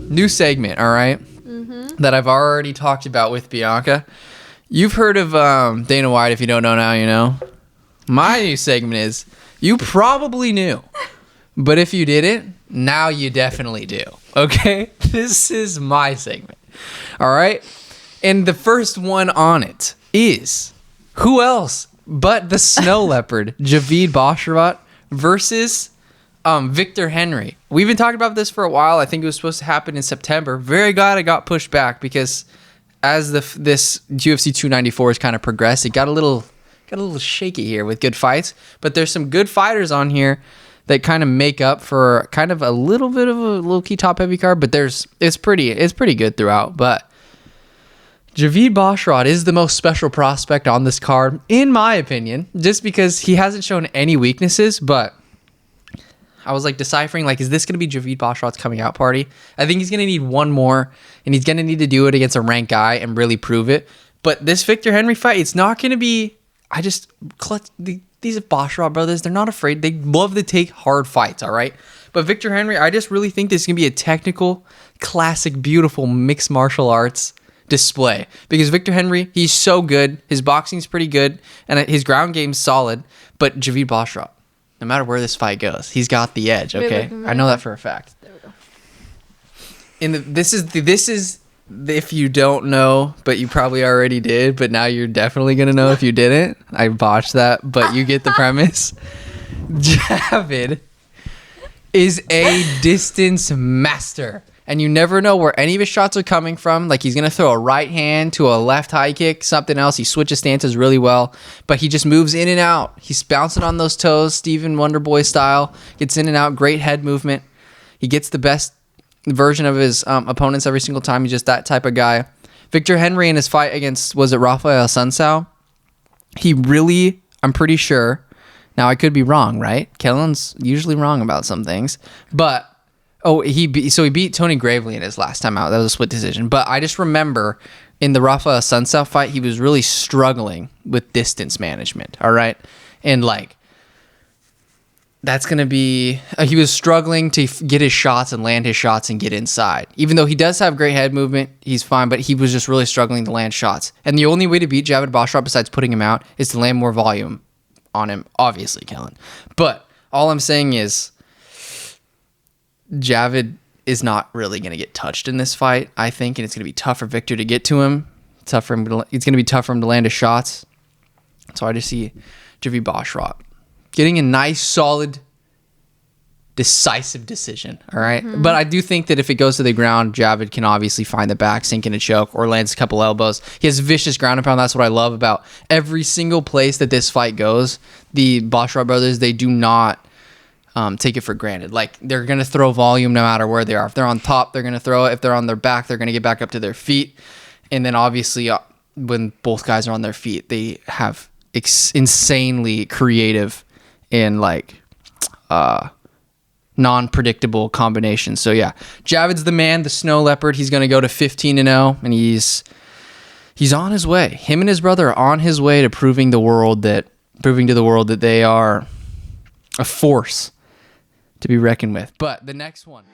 new segment, all right, that I've already talked about with Bianca. You've heard of Dana White. If you don't know now, you know. My new segment is, you probably knew, but if you didn't, now you definitely do, okay? This is my segment, all right? And the first one on it is, who else but the snow leopard, Javid Basharat, versus Victor Henry. We've been talking about this for a while. I think it was supposed to happen in September. Very glad it got pushed back, because as this UFC 294 has kind of progressed, it got a little shaky here with good fights. But there's some good fighters on here that kind of make up for kind of a little bit of a low-key top-heavy card. But it's pretty good throughout. But Javid Basharat is the most special prospect on this card, in my opinion, just because he hasn't shown any weaknesses. But I was like deciphering, like, is this going to be Javid Basharat's coming out party? I think he's going to need one more, and he's going to need to do it against a ranked guy and really prove it. But this Victor Henry fight, it's not going to be, these Basharat brothers, they're not afraid. They love to take hard fights, all right? But Victor Henry, I just really think this is going to be a technical, classic, beautiful mixed martial arts display, because Victor Henry, he's so good. His boxing's pretty good, and his ground game's solid. But Javid Basharat, no matter where this fight goes, he's got the edge. Okay, I know that for a fact. There we go. This is if you don't know, but you probably already did, but now you're definitely gonna know if you didn't. I botched that, but you get the premise. Javid is a distance master. And you never know where any of his shots are coming from. Like, he's going to throw a right hand to a left high kick, something else. He switches stances really well. But he just moves in and out. He's bouncing on those toes, Stephen Wonderboy style. Gets in and out, great head movement. He gets the best version of his opponents every single time. He's just that type of guy. Victor Henry in his fight against, was it Rafael Sunsao? He really, I'm pretty sure. Now, I could be wrong, right? Kellen's usually wrong about some things. But he beat Tony Gravely in his last time out. That was a split decision. But I just remember in the Rafael Sunsao fight, he was really struggling with distance management. All right. And like, that's going to be, he was struggling to get his shots and land his shots and get inside. Even though he does have great head movement, he's fine, but he was just really struggling to land shots. And the only way to beat Javid Basharat besides putting him out is to land more volume on him, obviously, Kellen. But all I'm saying is, Javid is not really going to get touched in this fight, I think, and it's going to be tough for Victor to get to him. It's going to be tough for him to land his shots. So I just see Javid Basharat getting a nice, solid, decisive decision, all right? Mm-hmm. But I do think that if it goes to the ground, Javid can obviously find the back, sink in a choke, or lands a couple elbows. He has vicious ground and pound. That's what I love about every single place that this fight goes. The Basharat brothers, they do not take it for granted. Like, they're going to throw volume no matter where they are. If they're on top, they're going to throw it. If they're on their back, they're going to get back up to their feet. And then obviously when both guys are on their feet, they have insanely creative and like non-predictable combinations. So yeah, Javid's the man, the snow leopard. He's going to go to 15-0, and he's on his way. Him and his brother are on his way to proving to the world that they are a force to be reckoned with. But the next one.